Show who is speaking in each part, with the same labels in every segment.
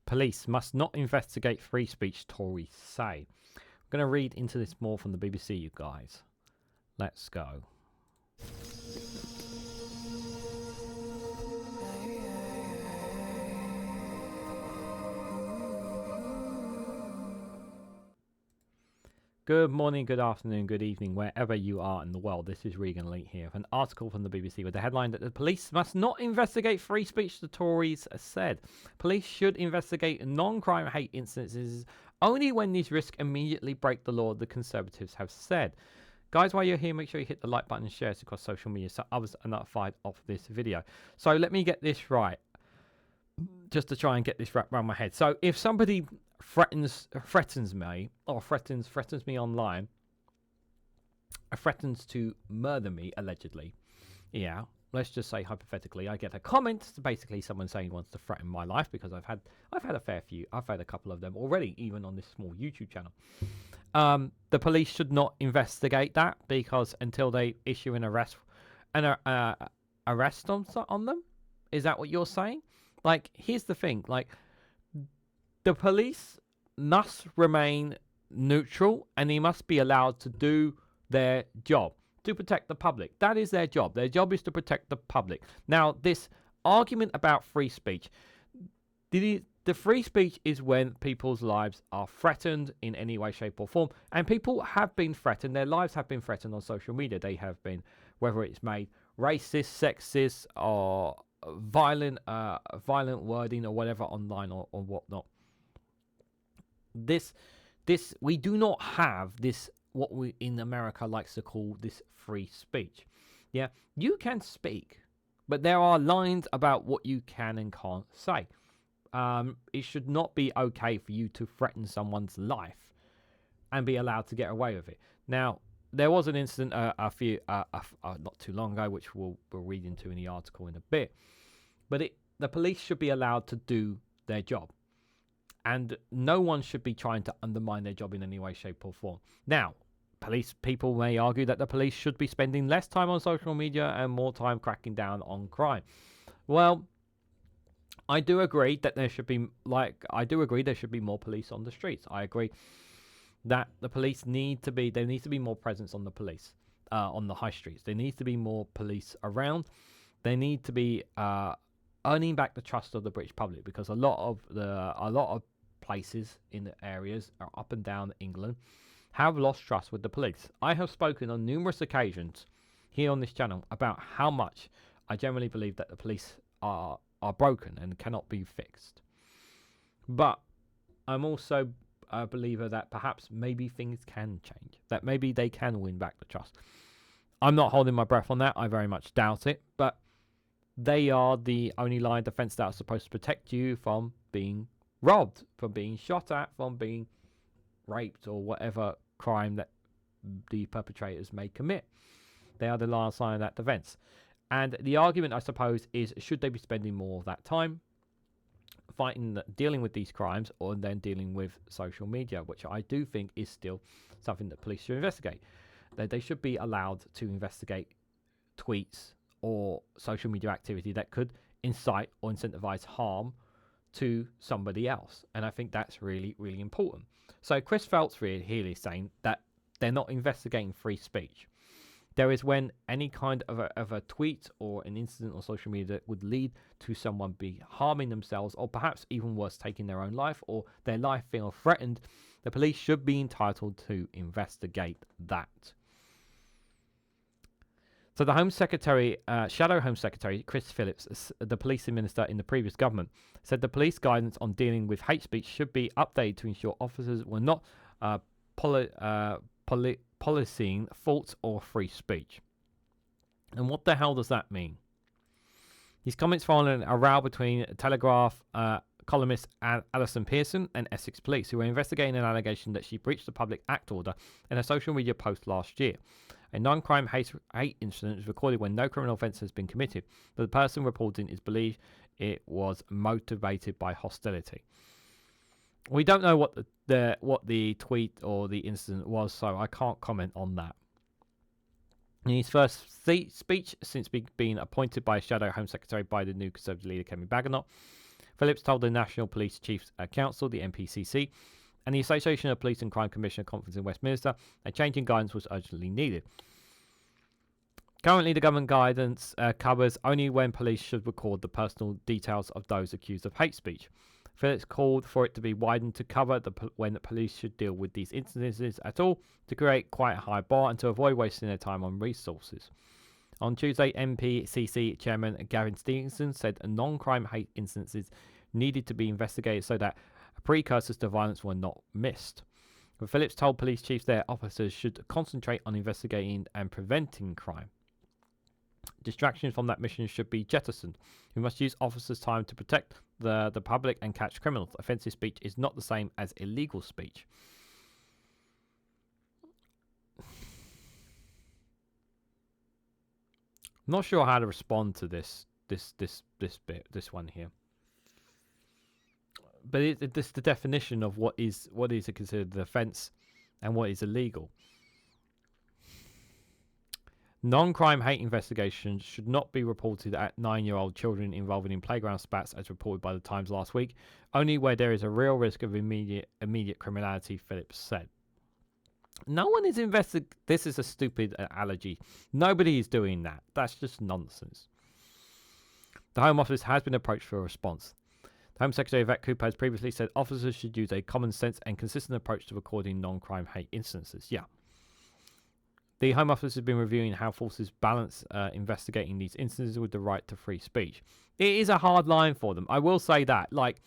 Speaker 1: police must not investigate free speech, Tories say. I'm going to read into this more from the BBC, you guys. Let's go. Good morning, good afternoon, good evening, wherever you are in the world. This is Reganelite here with an article from the BBC with the headline that the police must not investigate free speech, the Tories said. Police should investigate non-crime hate incidences only when these risks immediately break the law, the Conservatives have said. Guys, while you're here, make sure you hit the like button and share it across social media so others are notified of this video. So let me get this right, just to try and get this wrapped around my head. So if somebody threatens me or threatens me online, threatens to murder me allegedly, yeah, let's just say hypothetically, I get a comment, basically someone saying he wants to threaten my life, because I've had a fair few, I've had a couple of them already, even on this small YouTube channel. The police should not investigate that, because until they issue an arrest on them. Is that what you're saying? Like, here's the thing, like, the police must remain neutral and they must be allowed to do their job, to protect the public. That is their job. Their job is to protect the public. Now, this argument about free speech, the free speech is when people's lives are threatened in any way, shape or form. And people have been threatened. Their lives have been threatened on social media. They have been, whether it's made racist, sexist, or violent wording or whatever online or whatnot. This we do not have this, what we in America likes to call this free speech. Yeah, you can speak, but there are lines about what you can and can't say. It should not be okay for you to threaten someone's life and be allowed to get away with it. Now, there was an incident not too long ago, which we'll read into in the article in a bit, but the police should be allowed to do their job. And no one should be trying to undermine their job in any way, shape or form. Now, people may argue that the police should be spending less time on social media and more time cracking down on crime. Well, I do agree that there should be more police on the streets. I agree that the police there needs to be more presence on the high streets. There needs to be more police around. They need to be earning back the trust of the British public, because a lot of places in the areas up and down England have lost trust with the police. I have spoken on numerous occasions here on this channel about how much I generally believe that the police are broken and cannot be fixed. But I'm also a believer that perhaps maybe things can change, that maybe they can win back the trust. I'm not holding my breath on that. I very much doubt it, but they are the only line of defense that are supposed to protect you from being robbed, from being shot at, from being raped, or whatever crime that the perpetrators may commit. They are the last line of that defense. And the argument, I suppose, is should they be spending more of that time dealing with these crimes, or then dealing with social media, which I do think is still something that police should investigate. That they should be allowed to investigate tweets or social media activity that could incite or incentivize harm to somebody else. And I think that's really, really important. So Chris Philp really is saying that they're not investigating free speech. There is when any kind of a tweet or an incident on social media that would lead to someone be harming themselves, or perhaps even worse, taking their own life, or their life feel threatened, the police should be entitled to investigate that. So the Home Secretary, Shadow Home Secretary Chris Philp, the police minister in the previous government, said the police guidance on dealing with hate speech should be updated to ensure officers were not policing thoughts or free speech. And what the hell does that mean? His comments following a row between Telegraph columnist Alison Pearson and Essex Police, who were investigating an allegation that she breached the Public Act order in a social media post last year. A non-crime hate incident is recorded when no criminal offence has been committed, but the person reporting is believed it was motivated by hostility. We don't know what the tweet or the incident was, so I can't comment on that. In his first speech since being appointed by Shadow Home Secretary by the new Conservative leader Kemi Badenoch, Phillips told the National Police Chiefs Council, the NPCC, and the Association of Police and Crime Commissioner Conference in Westminster a change in guidance was urgently needed. Currently, the government guidance covers only when police should record the personal details of those accused of hate speech. Phillips called for it to be widened to cover when the police should deal with these instances at all, to create quite a high bar and to avoid wasting their time on resources. On Tuesday, NPCC Chairman Gavin Stevenson said non-crime hate instances needed to be investigated so that precursors to violence were not missed. But Phillips told police chiefs their officers should concentrate on investigating and preventing crime. Distractions from that mission should be jettisoned. We must use officers' time to protect the public and catch criminals. Offensive speech is not the same as illegal speech. I'm not sure how to respond to this one here. But it's the definition of what is considered an offence and what is illegal. Non-crime hate investigations should not be reported at 9-year-old children involved in playground spats, as reported by the Times last week, only where there is a real risk of immediate criminality, Phillips said. No one is investigating. This is a stupid allergy. Nobody is doing that. That's just nonsense. The Home Office has been approached for a response. The Home Secretary Yvette Cooper has previously said officers should use a common sense and consistent approach to recording non-crime hate instances. Yeah. The Home Office has been reviewing how forces balance investigating these instances with the right to free speech. It is a hard line for them. I will say that. Like,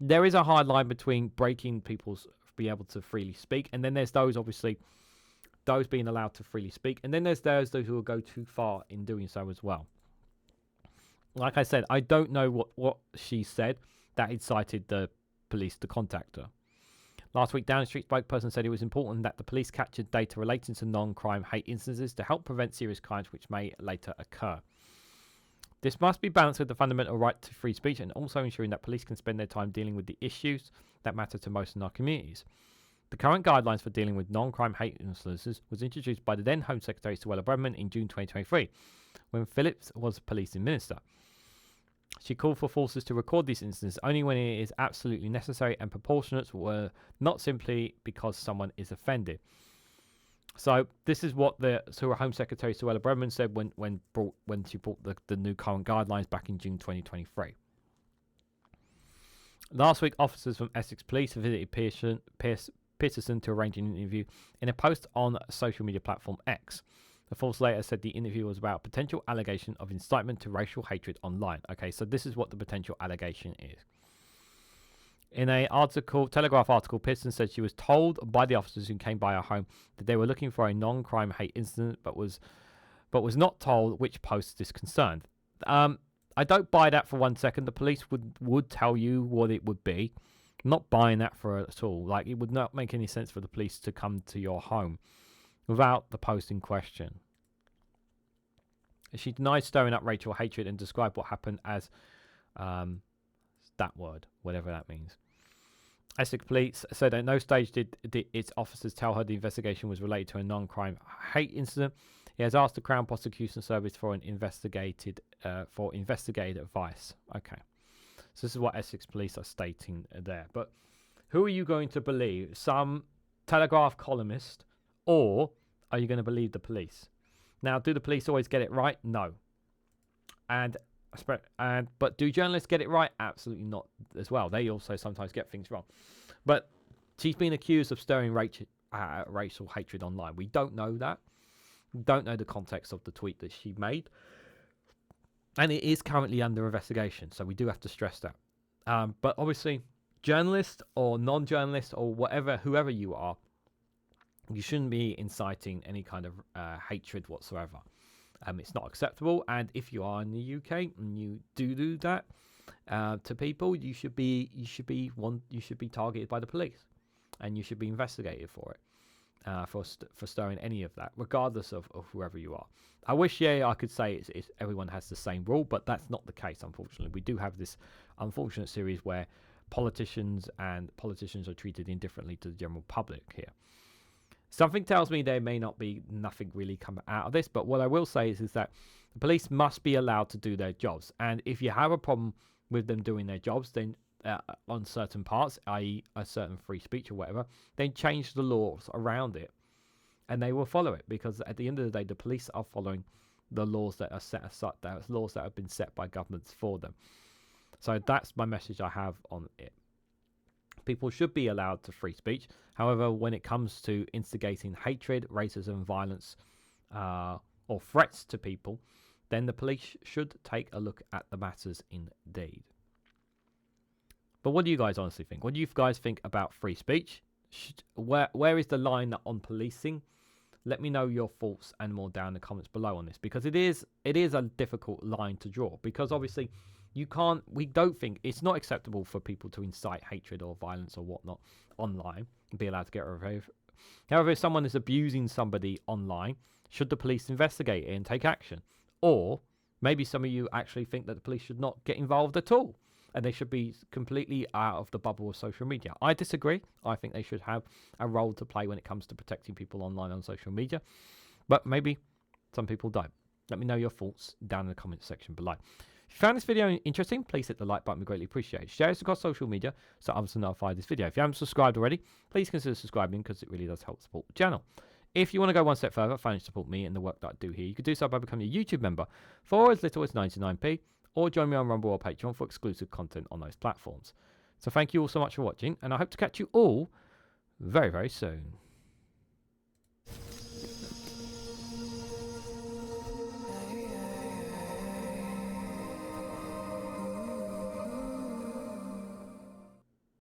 Speaker 1: there is a hard line between breaking people's be able to freely speak, and then there's those, obviously, those being allowed to freely speak, and then there's those who will go too far in doing so as well. Like I said, I don't know what she said that incited the police to contact her. Last week, Downing Street spokesperson said it was important that the police captured data relating to non-crime hate instances to help prevent serious crimes which may later occur. This must be balanced with the fundamental right to free speech and also ensuring that police can spend their time dealing with the issues that matter to most in our communities. The current guidelines for dealing with non-crime hate instances was introduced by the then Home Secretary Suella Braverman in June 2023, when Phillips was policing minister. She called for forces to record these instances only when it is absolutely necessary and proportionate, not simply because someone is offended. So this is what the Home Secretary Suella Braverman said when she brought the new current guidelines back in June 2023. Last week, officers from Essex Police visited Peterson to arrange an interview in a post on social media platform X. The force later said the interview was about potential allegation of incitement to racial hatred online. Okay, so this is what the potential allegation is. In a Telegraph article, Pearson said she was told by the officers who came by her home that they were looking for a non-crime hate incident, but was not told which post this concerned. I don't buy that for 1 second. The police would tell you what it would be. I'm not buying that for at all. Like, it would not make any sense for the police to come to your home without the post in question. She denied stirring up racial hatred and described what happened as that word, whatever that means. Essex Police said at no stage did its officers tell her the investigation was related to a non-crime hate incident. He has asked the Crown Prosecution Service for investigative advice. Okay, so this is what Essex Police are stating there. But who are you going to believe? Some Telegraph columnist, or are you going to believe the police? Now, do the police always get it right? No. But do journalists get it right? Absolutely not as well. They also sometimes get things wrong. But she's been accused of stirring racial hatred online. We don't know that. We don't know the context of the tweet that she made. And it is currently under investigation, so we do have to stress that. But obviously, journalist or non-journalist or whoever you are, you shouldn't be inciting any kind of hatred whatsoever. It's not acceptable, and if you are in the UK and you do that to people, you should be targeted by the police, and you should be investigated for it, for stirring any of that, regardless of whoever you are. I wish, I could say it's everyone has the same rule, but that's not the case. Unfortunately, we do have this unfortunate series where politicians are treated indifferently to the general public here. Something tells me there may not be nothing really come out of this, but what I will say is that the police must be allowed to do their jobs. And if you have a problem with them doing their jobs, then on certain parts, i.e. a certain free speech or whatever, then change the laws around it, and they will follow it, because at the end of the day, the police are following the laws that are set aside, those laws that have been set by governments for them. So that's my message I have on it. People should be allowed to free speech. However, when it comes to instigating hatred, racism, violence, or threats to people, then the police should take a look at the matters indeed. But what do you guys honestly think? What do you guys think about free speech? Where is the line on policing? Let me know your thoughts and more down in the comments below on this, because it is a difficult line to draw, because obviously we don't think it's not acceptable for people to incite hatred or violence or whatnot online and be allowed to get revenge. However, if someone is abusing somebody online, should the police investigate it and take action? Or maybe some of you actually think that the police should not get involved at all, and they should be completely out of the bubble of social media. I disagree. I think they should have a role to play when it comes to protecting people online on social media. But maybe some people don't. Let me know your thoughts down in the comment section below. If you found this video interesting, please hit the like button. We greatly appreciate it. Share it across social media so others will notify this video. If you haven't subscribed already, please consider subscribing, because it really does help support the channel. If you want to go one step further, financially support me and the work that I do here, you can do so by becoming a YouTube member for as little as 99p, or join me on Rumble or Patreon for exclusive content on those platforms. So thank you all so much for watching, and I hope to catch you all very, very soon.